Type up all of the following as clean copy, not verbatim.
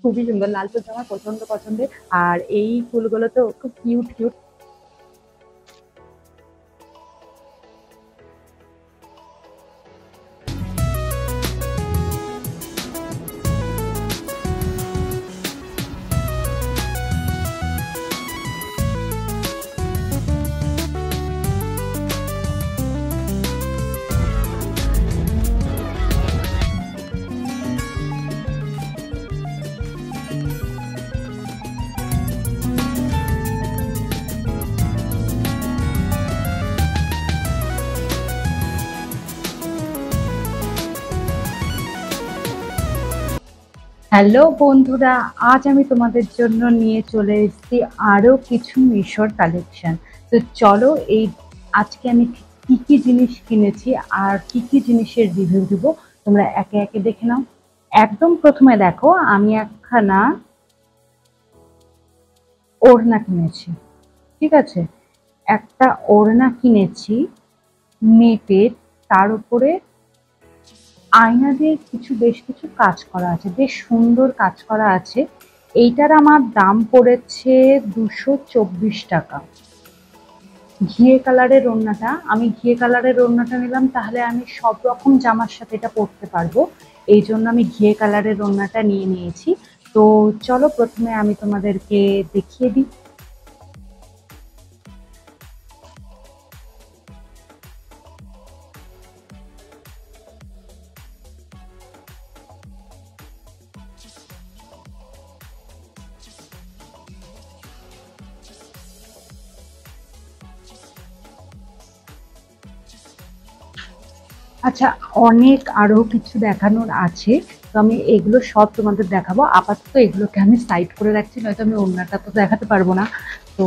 খুবই সুন্দর, লাল ফুলটা আমার প্রচন্ড পছন্দের। আর এই ফুলগুলো তো খুব কিউট কিউট। হ্যালো বন্ধুরা, আজ আমি তোমাদের জন্য নিয়ে চলে এসেছি আরো কিছু মিশোর কালেকশন। তো চলো, আজকে আমি কি কি জিনিস কিনেছি আর কি কি জিনিসের রিভিউ দিব তোমরা একে একে দেখে নাও। একদম প্রথমে দেখো, আমি একখানা ওড়না কিনেছি। ঠিক আছে, একটা ওড়না কিনেছি নেটের, তার উপরে আয়না দিয়ে বেশ কিছু কাজ করা আছে, বেশ সুন্দর কাজ করা আছে। এইটার আমার দাম পড়েছে 224 টাকা। ঘিয়ে কালারের ওড়নাটা, আমি ঘিয়ে কালারের ওড়নাটা নিলাম, তাহলে আমি সব রকম জামার সাথে এটা পরতে পারবো। এই জন্য আমি ঘিয়ে কালারের ওড়নাটা নিয়ে নিয়েছি। তো চলো, প্রথমে আমি তোমাদেরকে দেখিয়ে দিই। আচ্ছা, অনেক আরো কিছু দেখানোর আছে, তো আমি এগুলো সব তোমাদের দেখাবো। আপাতত এগুলোকে আমি সাইড করে রাখছি, নয়তো আমি ওড়নাটা তো দেখাতে পারবো না। তো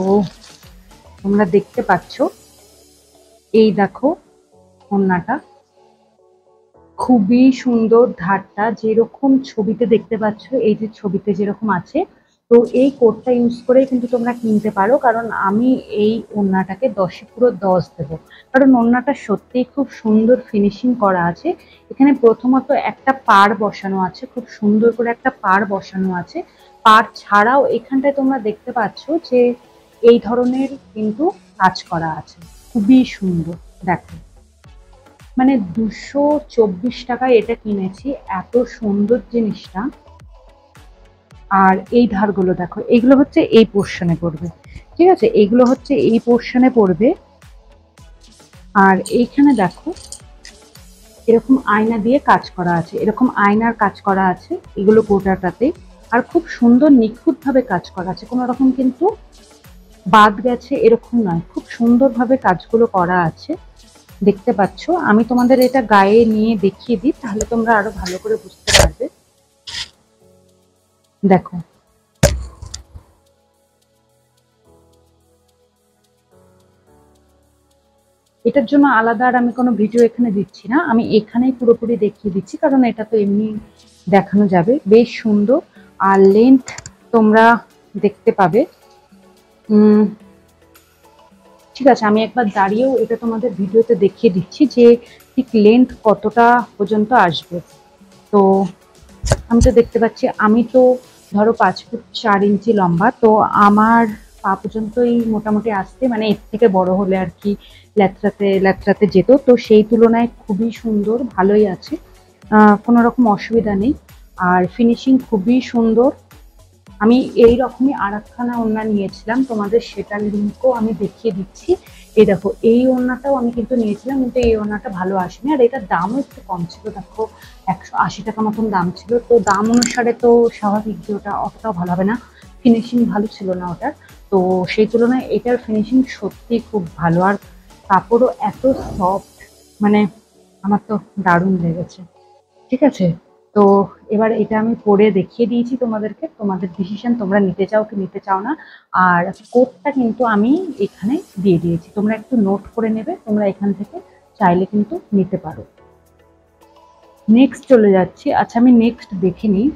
তোমরা দেখতে পাচ্ছ, এই দেখো ওড়নাটা খুবই সুন্দর। ধারটা যেরকম ছবিতে দেখতে পাচ্ছ, এই যে ছবিতে যেরকম আছে, তো এই কোডটা ইউজ করে কিন্তু তোমরা কিনতে পারো। কারণ আমি এই ওড়নাটাকে 10-এ পুরো 10 দেবো, কারণ ওড়নাটা সত্যিই খুব সুন্দর ফিনিশিং করা আছে। এখানে প্রথমত একটা পাড় বসানো আছে, খুব সুন্দর করে একটা পাড় বসানো আছে। পাড় ছাড়াও এখানটায় তোমরা দেখতে পাচ্ছ যে এই ধরনের কিন্তু কাজ করা আছে, খুবই সুন্দর। দেখো, মানে 224 টাকায় এটা কিনেছি, এত সুন্দর জিনিসটা। আর এই ধারগুলো দেখো, এগুলো হচ্ছে এই পোর্শনে পড়বে। ঠিক আছে, এগুলো হচ্ছে এই পোর্শনে পড়বে। আর এইখানে দেখো, এরকম আয়না দিয়ে কাজ করা আছে, এরকম আয়নার কাজ করা আছে এগুলো গোটাটাতে। আর খুব সুন্দর নিখুঁত ভাবে কাজ করা আছে, কোনো রকম কিন্তু বাদ গেছে এরকম নয়, খুব সুন্দরভাবে কাজগুলো করা আছে। দেখতে পাচ্ছ, আমি তোমাদের এটা গায়ে নিয়ে দেখিয়ে দিই, তাহলে তোমরা আরো ভালো করে বুঝতে পারবে। দেখো, এটার জন্য আলাদা আর আমি কোনো ভিডিও এখানে দিচ্ছি না, আমি এখানেই পুরোপুরি দেখিয়ে দিচ্ছি, কারণ এটা তো এমনি দেখানো যাবে। বেশ সুন্দর। আর লেন্থ তোমরা দেখতে পাবে। ঠিক আছে, আমি একবার দাঁড়িয়েও এটা তোমাদের ভিডিওতে দেখিয়ে দিচ্ছি যে ঠিক লেন্থ কতটা পর্যন্ত আসবে। তো আমি তো দেখতে পাচ্ছি, আমি তো ধরো 5 ফুট 4 ইঞ্চি লম্বা, তো আমার পা পর্যন্তই মোটামুটি আসতে, মানে এর থেকে বড় হলে আর কি ল্যাথড়াতে ল্যাথড়াতে যেত। তো সেই তুলনায় খুবই সুন্দর, ভালোই আছে, কোনো রকম অসুবিধা নেই। আর ফিনিশিং খুবই সুন্দর। আমি এই রকমই আর একখানা ওড়না নিয়েছিলাম, তোমাদের সেটার লিঙ্কও আমি দেখিয়ে দিচ্ছি। এই দেখো, এই ওড়নাটাও আমি কিন্তু নিয়েছিলাম, কিন্তু এই ওড়নাটা ভালো আসেনি, আর এটার দামও একটু কম ছিল। দেখো, 180 টাকা মতন দাম ছিল। তো দাম অনুসারে তো স্বাভাবিক যে ওটা অতটাও ভালো হবে না, ফিনিশিং ভালো ছিল না ওটার। তো সেই তুলনায় এটার ফিনিশিং সত্যি খুব ভালো, আর কাপড়ও এত সফট, মানে আমার তো দারুণ লেগেছে। ঠিক আছে, তো এবার এটা আমি পরে দেখিয়ে দিয়েছি তোমাদেরকে, তোমাদের ডিসিশন, তোমরা নিতে চাও কি নিতে চাও না। আর কোডটা কিন্তু আমি এখানে দিয়ে দিয়েছি, তোমরা একটু নোট করে নেবে, তোমরা এখান থেকে চাইলে কিন্তু নিতে পারো। নেক্সট চলে যাচ্ছি। আচ্ছা, আমি নেক্সট দেখে নিই।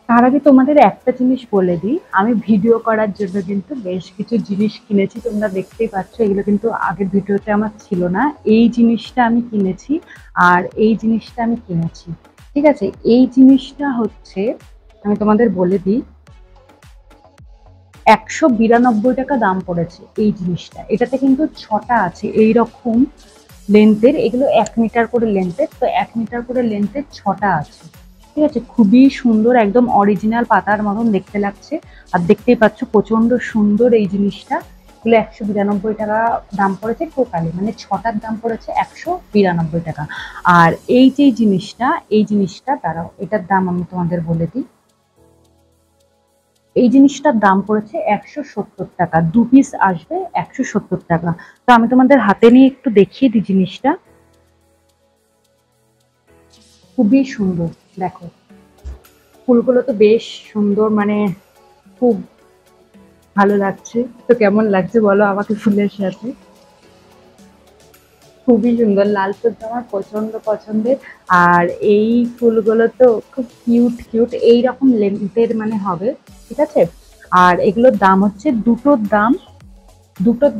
তার আগে তোমাদের একটা জিনিস বলে দিই, আমি ভিডিও করার জন্য কিন্তু বেশ কিছু জিনিস কিনেছি, তোমরা দেখতেই পাচ্ছ। এগুলো কিন্তু আগের ভিডিওতে আমার ছিল না। এই জিনিসটা আমি কিনেছি আর এই জিনিসটা আমি কিনেছি, ঠিক আছে। এই জিনিসটা হচ্ছে, আমি তোমাদের বলে দিই, 192 টাকা দাম পড়েছে এই জিনিসটা। এটাতে কিন্তু 6টা আছে এই রকম লেন্থের, এগুলো 1 মিটার করে লেন্থের, তো 1 মিটার করে লেন্থের 6টা আছে, ঠিক আছে। খুবই সুন্দর, একদম অরিজিনাল পাতার মতন দেখতে লাগছে। আর দেখতেই পাচ্ছ প্রচন্ড সুন্দর এই জিনিসটা। এগুলো 192 টাকা দাম পড়েছে টোটালি, মানে 6টার দাম পড়েছে 192 টাকা। আর এই যে জিনিসটা, এই জিনিসটা দাঁড়াও, এটার দাম আমি তোমাদের বলে দিই। এই জিনিসটার দাম পড়েছে 170 টাকা, 2 পিস আসবে 170 টাকা। তো আমি তোমাদের হাতে নিয়ে একটু দেখিয়ে দিই জিনিসটা। খুবই সুন্দর, দেখো ফুলগুলো তো বেশ সুন্দর, মানে খুব ভালো লাগছে। তো কেমন লাগছে বলো আমাকে ফুলের সাথে? খুবই সুন্দর, লাল ফুলটা আমার প্রচন্ড পছন্দের। আর এই ফুলগুলো তো খুব কিউট কিউট, এইরকম লেন্থের মানে হবে, ঠিক আছে। আর এগুলোর দাম হচ্ছে, দুটোর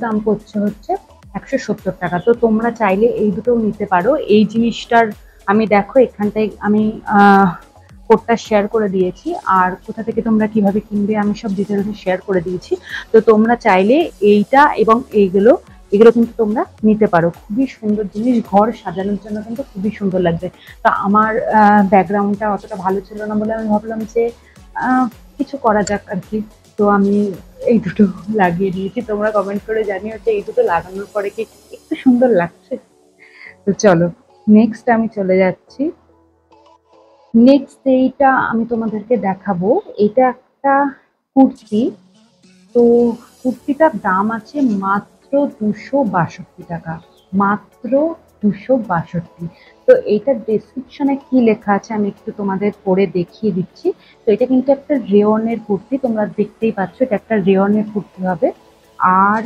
দাম পড়ছে হচ্ছে 170 টাকা। তো তোমরা চাইলে এই দুটোও নিতে পারো। এই জিনিসটার আমি দেখো এখানটায় আমি কোডটা শেয়ার করে দিয়েছি, আর কোথা থেকে তোমরা কিভাবে কিনবে আমি সব ডিটেলসে শেয়ার করে দিয়েছি। তো তোমরা চাইলে এইটা এবং এইগুলো, এগুলো কিন্তু তোমরা নিতে পারো। খুবই সুন্দর জিনিস, ঘর সাজানোর জন্য কিন্তু খুবই সুন্দর লাগবে। তো আমার ব্যাকগ্রাউন্ডটা অতটা ভালো ছিল না বলে আমি ভাবলাম যে কিছু করা যাক আর কি। তো আমি এই দুটো লাগিয়ে দিয়েছি। তোমরা কমেন্ট করে জানিও যে এই দুটো লাগানোর পরে কি একটু সুন্দর লাগছে। তো চলো নেক্সট আমি চলে যাচ্ছি। নেক্সট এইটা আমি তোমাদেরকে দেখাবো। এটা একটা কুর্তি। তো কুর্তিটার দাম আছে মাত্র 262 টাকা, মাত্র 262। তো এইটার ডেসক্রিপশনে কি লেখা আছে আমি একটু তোমাদের পড়ে দেখিয়ে দিচ্ছি। তো এটা কিন্তু একটা রেয়নের কুর্তি, তোমরা দেখতেই পাচ্ছ এটা একটা রেয়নের কুর্তি হবে। আর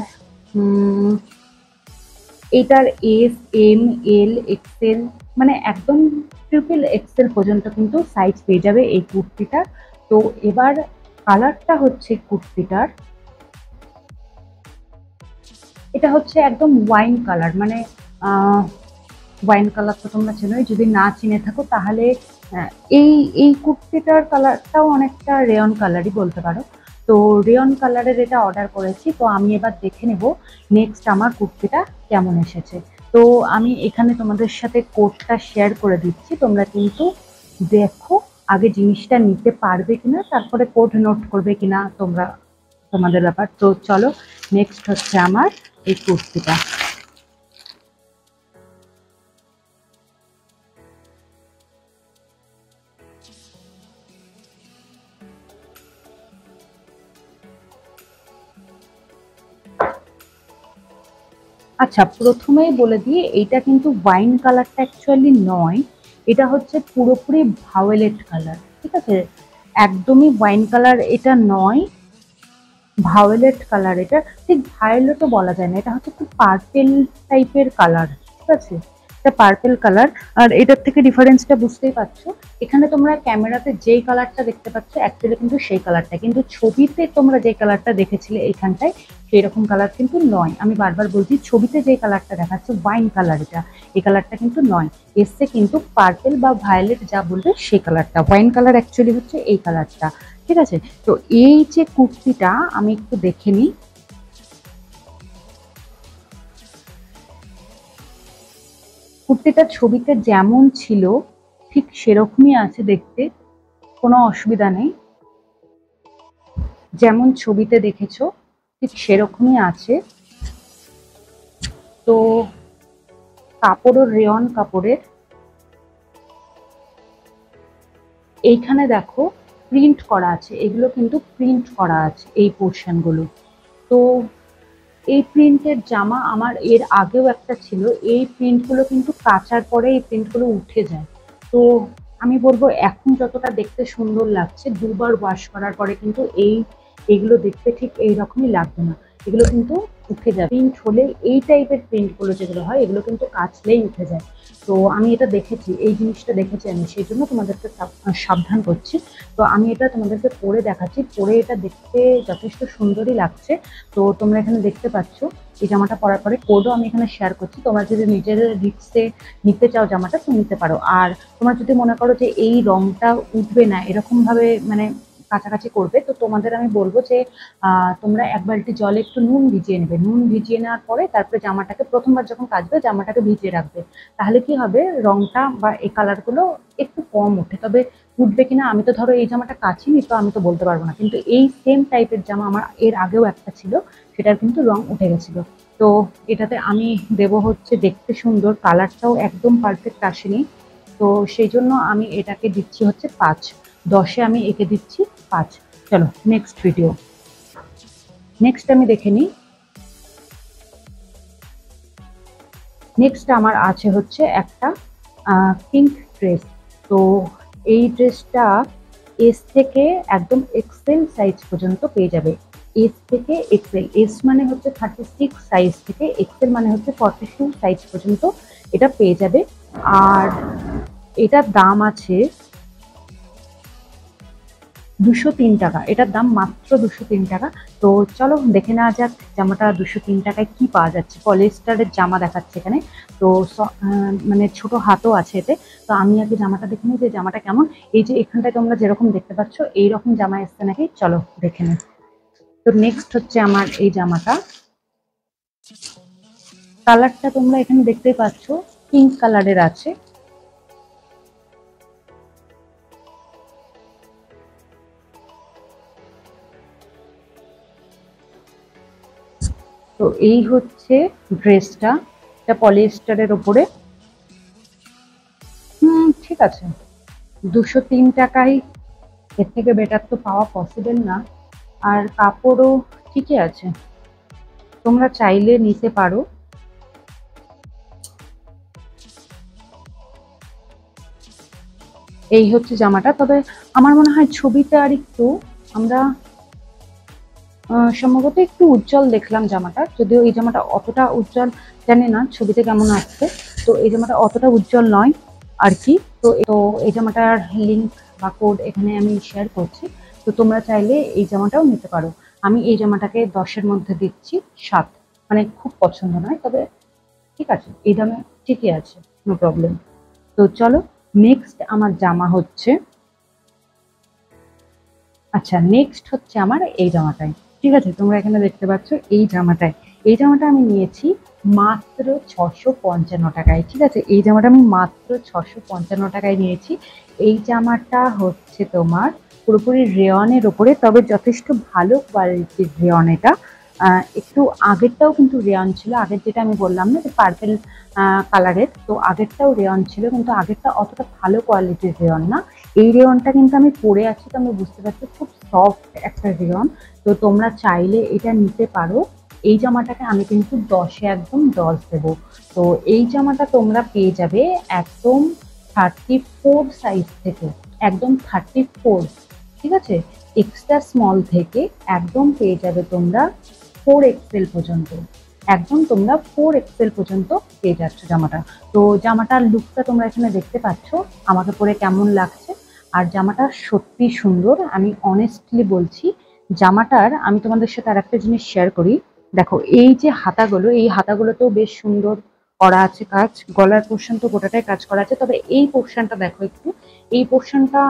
এটার এস, এম, এল, এক্সেল, মানে একদম ট্রিপল এক্সেল পর্যন্ত কিন্তু সাইজ পেয়ে যাবে এই কুর্তিটার। তো এবার কালারটা হচ্ছে কুর্তিটার, এটা হচ্ছে একদম ওয়াইন কালার, মানে ওয়াইন কালার তো তোমরা চেনোই, যদি না চিনে থাকো তাহলে আহ, এই এই কুর্তিটার কালারটাও অনেকটা রেয়ন কালারই বলতে পারো। তো রেয়ন কালারের এটা অর্ডার করেছি। তো আমি এবার দেখে নেব নেক্সট আমার কুর্তিটা কেমন এসেছে। তো আমি এখানে তোমাদের সাথে কোডটা শেয়ার করে দিচ্ছি, তোমরা কিন্তু দেখো আগে জিনিসটা নিতে পারবে কিনা, তারপরে কোড নোট করবে কিনা তোমরা, তোমাদের ব্যাপার। তো চলো নেক্সট হচ্ছে আমার এই কুর্তিটা। আচ্ছা প্রথমেই বলে দিই, এইটা কিন্তু ওয়াইন কালারটা অ্যাকচুয়ালি নয়, এটা হচ্ছে পুরোপুরি ভায়োলেট কালার, ঠিক আছে। একদমই ওয়াইন কালার এটা নয়, ভায়োলেট কালার। এটা ঠিক ভায়োলেটও বলা যায় না, এটা হচ্ছে একটু পার্পেল টাইপের কালার, ঠিক আছে। এটা পার্পেল কালার। আর এটার থেকে ডিফারেন্সটা বুঝতেই পারছো, এখানে তোমরা ক্যামেরাতে যেই কালারটা দেখতে পাচ্ছ অ্যাকচুয়ালি কিন্তু সেই কালারটা, কিন্তু ছবিতে তোমরা যে কালারটা দেখেছিলে এইখানটায় সেই রকম কালার কিন্তু নয়। আমি বারবার বলছি, ছবিতে যে কালারটা দেখাচ্ছে ওয়াইন কালার, এটা এই কালারটা কিন্তু নয়, এসছে কিন্তু পার্পেল বা ভায়োলেট যা বলবে সেই কালারটা। ওয়াইন কালার অ্যাকচুয়ালি হচ্ছে এই কালারটা, ঠিক আছে। তো এই যে কুর্তিটা আমি একটু দেখে নিই। কুর্তিটা ছবিতে যেমন ছিল ঠিক সেরকমই আছে দেখতে, কোনো অসুবিধা নেই। যেমন ছবিতে দেখেছো ঠিক সেরকমই আছে। তো কাপড়ও রেয়ন কাপড়ের। এইখানে দেখো প্রিন্ট করা আছে, এগুলো কিন্তু প্রিন্ট করা আছে এই পোর্শনগুলো। তো এই প্রিন্টের জামা আমার এর আগেও একটা ছিল, এই প্রিন্টগুলো কিন্তু কাচার পরে এই প্রিন্টগুলো উঠে যায়। তো আমি বলবো এখন যতটা দেখতে সুন্দর লাগছে, দুবার ওয়াশ করার পরে কিন্তু এগুলো দেখতে ঠিক এইরকমই লাগবে না। এগুলো কিন্তু উঠে যায়। প্রিন্ট হলে এই টাইপের প্রিন্টগুলো যেগুলো হয় এগুলো কিন্তু কাচলেই উঠে যায়। তো আমি এটা দেখেছি, এই জিনিসটা দেখেছি আমি, সেই জন্য তোমাদেরকে সাবধান করছি। তো আমি এটা তোমাদেরকে পরে দেখাচ্ছি, পরে এটা দেখতে যথেষ্ট সুন্দরই লাগছে। তো তোমরা এখানে দেখতে পাচ্ছ এই জামাটা পরার পরে কোডও আমি এখানে শেয়ার করছি। তোমরা যদি নিজের রিক্সে নিতে চাও জামাটা তো নিতে পারো। আর তোমরা যদি মনে করো যে এই রংটা উঠবে না এরকমভাবে মানে কাছাকাছি করবে, তো তোমাদের আমি বলবো যে তোমরা এক বালতি জলে একটু নুন ভিজিয়ে নেবে। নুন ভিজিয়ে নেওয়ার পরে তারপরে জামাটাকে প্রথমবার যখন কাচবে জামাটাকে ভিজিয়ে রাখবে। তাহলে কি হবে, রংটা বা এই কালারগুলো একটু কম ওঠে। তবে উঠবে কিনা আমি তো ধরো এই জামাটা কাচিনি, তো আমি তো বলতে পারবো না। কিন্তু এই সেম টাইপের জামা আমার এর আগেও একটা ছিল, সেটার কিন্তু রং উঠে গেছিল। তো এটাতে আমি দেব হচ্ছে দেখতে সুন্দর, কালারটাও একদম পারফেক্ট আসেনি। তো সেই জন্য আমি এটাকে দিচ্ছি হচ্ছে 5, 10-এ আমি একে দিচ্ছি 5। চলো নেক্সট ভিডিও, নেক্সট আমি দেখে নিই। নেক্সট আমার আছে হচ্ছে একটা পিঙ্ক ড্রেস। তো এই ড্রেসটা এস থেকে একদম এক্সেল সাইজ পর্যন্ত পেয়ে যাবে। এস থেকে এক্সেল, এস মানে হচ্ছে 36 সাইজ থেকে, এক্সেল মানে হচ্ছে 42 সাইজ পর্যন্ত এটা পেয়ে যাবে। আর এটার দাম আছে 203 টাকা। এটার দাম মাত্র 203 টাকা। তো চলো দেখে নেওয়া যাক জামাটা 203 টাকায় কি পাওয়া যাচ্ছে। পলিস্টারের জামা দেখাচ্ছে এখানে। তো মানে ছোট হাতও আছে এতে। তো আমি আগে জামাটা দেখে নিই যে জামাটা কেমন। এই যে এখানটায় তোমরা যেরকম দেখতে পাচ্ছ এইরকম জামা এসছে নাকি, চলো দেখে নিই। তো নেক্সট হচ্ছে আমার এই জামাটা, কালারটা তোমরা এখানে দেখতেই পাচ্ছ পিঙ্ক কালারের আছে। তো এই হচ্ছে ড্রেসটা, এটা পলিস্টারের ওপরে। ঠিক আছে, 203 টাকায় এর থেকে বেটার তো পাওয়া পসিবল না। আর কাপড়ও ঠিকই আছে, তোমরা চাইলে নিতে পারো। এই হচ্ছে জামাটা। তবে আমার মনে হয় ছবিতে আর একটু আমরা সম্ভবত একটু উজ্জ্বল দেখলাম জামাটা, যদিও এই জামাটা অতটা উজ্জ্বল জানি না ছবিতে কেমন আসছে। তো এই জামাটা অতটা উজ্জ্বল নয় আর কি। তো এই জামাটার লিঙ্ক বা কোড এখানে আমি শেয়ার করছি। তো তোমরা চাইলে এই জামাটাও নিতে পারো। আমি এই জামাটাকে 10-এর মধ্যে দিচ্ছি 7। মানে খুব পছন্দ নয়, তবে ঠিক আছে, এই দামে ঠিকই আছে, নো প্রবলেম। তো চলো নেক্সট আমার জামা হচ্ছে, আচ্ছা নেক্সট হচ্ছে আমার এই জামাটাই। ঠিক আছে, তোমরা এখানে দেখতে পাচ্ছ এই জামাটাই। এই জামাটা আমি নিয়েছি মাত্র 655 টাকায়। ঠিক আছে, এই জামাটা আমি মাত্র 655 টাকায় নিয়েছি। এই জামাটা হচ্ছে তোমার পুরোপুরি রেয়নের ওপরে, তবে যথেষ্ট ভালো কোয়ালিটির রেয়ন এটা। একটু আগেরটাও কিন্তু রেয়ন ছিল, আগের যেটা আমি বললাম না যে পার্পেল কালারের, তো আগেরটাও রেয়ন ছিল, কিন্তু আগেরটা অতটা ভালো কোয়ালিটির রেয়ন না। এই রেয়নটা কিন্তু আমি পরে আছি, তো আমি বুঝতে পারছি খুব সফট একটা রেয়ন। তো তোমরা চাইলে এটা নিতে পারো। এই জামাটাকে আমি কিন্তু 10-এ একদম 10 দেবো। তো এই জামাটা তোমরা পেয়ে যাবে একদম 34 সাইজ থেকে, একদম 34। ঠিক আছে, এক্সট্রা স্মল থেকে একদম পেয়ে যাবে তোমরা 4XL পর্যন্ত। একদম তোমরা 4XL পর্যন্ত পেয়ে যাচ্ছ জামাটা। তো জামাটার লুকটা তোমরা এখানে দেখতে পাচ্ছ আমাকে পরে কেমন লাগছে। আর জামাটা সত্যি সুন্দর, আমি অনেস্টলি বলছি। জামাটার আমি তোমাদের সাথে আর একটা জিনিস শেয়ার করি। দেখো এই যে হাতাগুলো, এই হাতাগুলোতেও বেশ সুন্দর করা আছে কাজ, গলার পোর্শন তো গোটাটাই কাজ করা আছে। তবে এই পোর্শনটা দেখো একটু, এই পোর্শনটা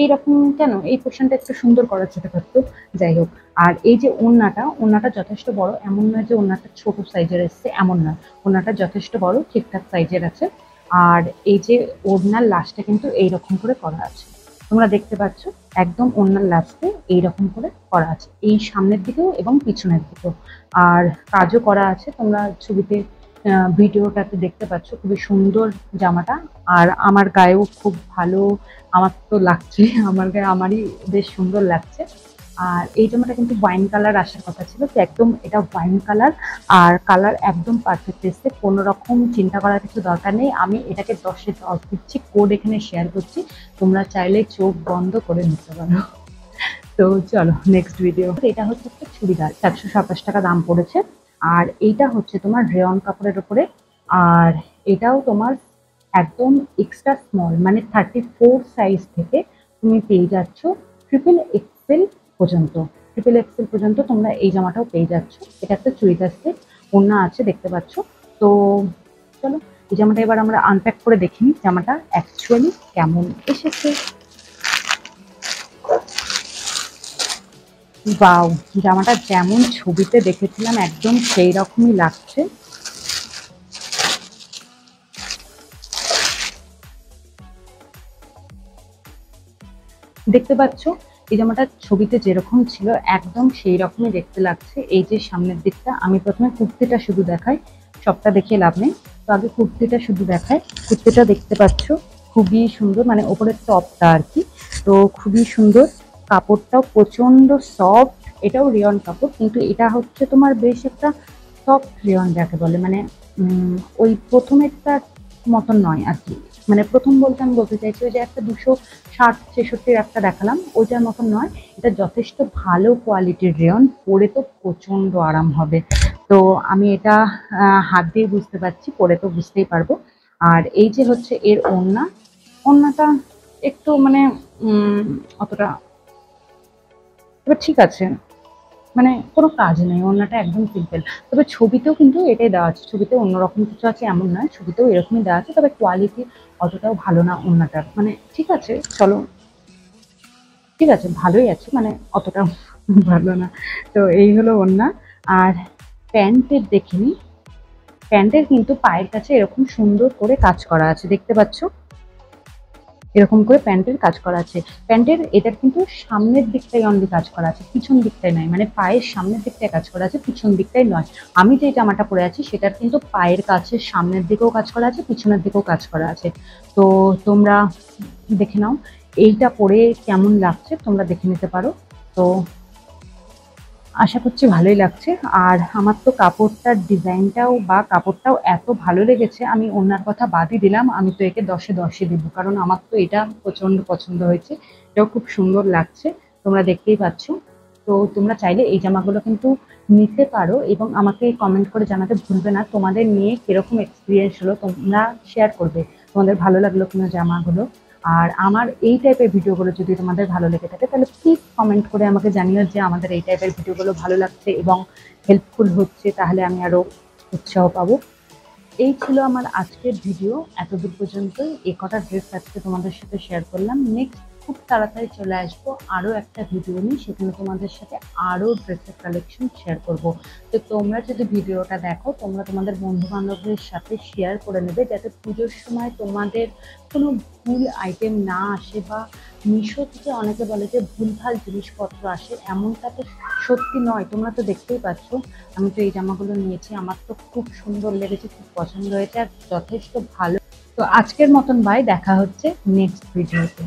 এইরকম কেন, এই পোর্শনটা একটু সুন্দর করা যেতে পারতো, যাই হোক। আর এই যে ওড়নাটা, ওড়নাটা যথেষ্ট বড়, এমন নয় যে ওড়নাটা ছোট সাইজের এসছে, এমন নয়। ওড়নাটা যথেষ্ট বড়, ঠিকঠাক সাইজের আছে। আর এই যে ওড়নার লাস্টে কিন্তু এইরকম করে করা আছে, তোমরা দেখতে পাচ্ছ একদম ওড়নার লাস্টে এইরকম করে করা আছে, এই সামনের দিকেও এবং পিছনের দিকেও। আর কাজও করা আছে, তোমরা ছবিতে ভিডিওটাতে দেখতে পাচ্ছ, খুবই সুন্দর জামাটা। আর আমার গায়েও খুব ভালো, আমার তো লাগছে, আমার গায়ে আমারই বেশ সুন্দর লাগছে। আর এই জামাটা কিন্তু ওয়াইন কালার আসার কথা ছিল, তো একদম এটা ওয়াইন কালার। আর কালার একদম পারফেক্ট এসছে, কোনো রকম চিন্তা করার কিছু দরকার নেই। আমি এটাকে 10-এ 10 দিচ্ছি, কোড এখানে শেয়ার করছি, তোমরা চাইলে চোখ বন্ধ করে নিতে পারো। তো চলো নেক্সট ভিডিও। এটা হচ্ছে একটা চুড়িদার, 427 টাকা দাম পড়েছে। আর এইটা হচ্ছে তোমার রেয়ন কাপড়ের উপরে। আর এটাও তোমার একদম এক্সট্রা স্মল, মানে 34 সাইজ থেকে তুমি পেয়ে যাচ্ছ XXL পর্যন্ত। XXL পর্যন্ত তোমরা এই জামাটাও পেয়ে যাচ্ছ। এটা একটা চুড়িদার সেট, ওড়না আছে দেখতে পাচ্ছ। তো চলো এই জামাটা এবার আমরা আনপ্যাক করে দেখিনি জামাটা অ্যাকচুয়ালি কেমন এসেছে। ওয়াও, জামাটা যেমন ছবিতে দেখেছিলাম একদম সেই রকমই লাগছে। দেখতে পাচ্ছ এই জামাটা ছবিতে যেরকম ছিল একদম সেই রকমই দেখতে লাগছে। এই যে সামনের দিকটা, আমি প্রথমে কুর্তিটা শুধু দেখাই, সবটা দেখিয়ে লাভ নেই। তো আগে কুর্তিটা শুধু দেখাই। কুর্তিটা দেখতে পাচ্ছ খুবই সুন্দর, মানে ওপরের টপটা আর কি। তো খুবই সুন্দর, কাপড়টাও প্রচন্ড সফট। এটাও রেয়ন কাপড়, কিন্তু এটা হচ্ছে তোমার বেশ একটা সফট রেয়ন যাকে বলে, মানে ওই প্রথমেরটার মতন নয় আর কি। মানে প্রথম বলতে আমি বলতে চাইছি ওই যে একটা 260-63 একটা দেখালাম, ওইটার মতন নয়। এটা যথেষ্ট ভালো কোয়ালিটির রেয়ন, পরে তো প্রচন্ড আরাম হবে। তো আমি এটা হাত দিয়ে বুঝতে পারছি, পরে তো বুঝতেই পারবো। আর এই যে হচ্ছে এর ওড়না, ওড়নাটা একটু মানে অতটা, এবার ঠিক আছে, মানে কোনো কাজ নেই, ওড়নাটা একদম সিম্পল। তবে ছবিতেও কিন্তু এটাই দেওয়া আছে, ছবিতে অন্যরকম কিছু আছে এমন নয়, ছবিতেও এরকমই দেওয়া আছে। তবে কোয়ালিটি অতটাও ভালো না ওড়নাটার, মানে ঠিক আছে চলো, ঠিক আছে ভালোই আছে, মানে অতটাও ভালো না। তো এই হলো ওড়না। আর প্যান্টের দেখিনি, প্যান্টের কিন্তু পায়ের কাছে এরকম সুন্দর করে কাজ করা আছে দেখতে পাচ্ছ, এরকম করে প্যান্টের কাজ করা আছে। প্যান্টের এটার কিন্তু সামনের দিকটাই অনলি কাজ করা আছে, পিছন দিকটাই নয়, মানে পায়ের সামনের দিকটায় কাজ করা আছে, পিছন দিকটাই নয়। আমি যে জামাটা পরে আছি সেটার কিন্তু পায়ের কাছে সামনের দিকেও কাজ করা আছে, পিছনের দিকেও কাজ করা আছে। তো তোমরা দেখে নাও এইটা পরে কেমন লাগছে, তোমরা দেখে নিতে পারো। তো আশা করছি ভালোই লাগছে। আর আমার তো কাপড়টার ডিজাইনটাও বা কাপড়টাও এত ভালো লেগেছে, আমি অন্যার কথা বাদই দিলাম, আমি তো একে 10-এ 10-ই দেবো, কারণ আমার তো এটা প্রচণ্ড পছন্দ হয়েছে। এটাও খুব সুন্দর লাগছে, তোমরা দেখতেই পাচ্ছ। তো তোমরা চাইলে এই জামাগুলো কিন্তু নিতে পারো, এবং আমাকে কমেন্ট করে জানাতে ভুলবে না তোমাদের নিয়ে কিরকম এক্সপিরিয়েন্স হলো, তোমরা শেয়ার করবে তোমাদের ভালো লাগলো কিনা জামাগুলো। আর আমার এই টাইপের ভিডিওগুলো যদি তোমাদের ভালো লেগে থাকে তাহলে প্লিজ কমেন্ট করে আমাকে জানিও যে আমাদের এই টাইপের ভিডিওগুলো ভালো লাগছে এবং হেল্পফুল হচ্ছে, তাহলে আমি আরও উৎসাহ পাবো। এই ছিল আমার আজকের ভিডিও, এতদূর পর্যন্তই। এই কটা ড্রেস আজকে তোমাদের সাথে শেয়ার করলাম। নেক্সট খুব তাড়াতাড়ি চলে আসবো আরও একটা ভিডিও নিয়ে, সেখানে তোমাদের সাথে আরও ড্রেসের কালেকশন শেয়ার করব। তো তোমরা যদি ভিডিওটা দেখো, তোমরা তোমাদের বন্ধু বান্ধবদের সাথে শেয়ার করে নেবে, যাতে পুজোর সময় তোমাদের কোনো ভুল আইটেম না আসে। বা মিশো থেকে অনেকে বলে যে ভুলভাল জিনিসপত্র আসে, এমনটা তো সত্যি নয়। তোমরা তো দেখতেই পাচ্ছ, আমি তো এই জামাগুলো নিয়েছি, আমার তো খুব সুন্দর লেগেছে, খুব পছন্দ হয়েছে আর যথেষ্ট ভালো। তো আজকের মতন বাই, দেখা হচ্ছে নেক্সট ভিডিওতে।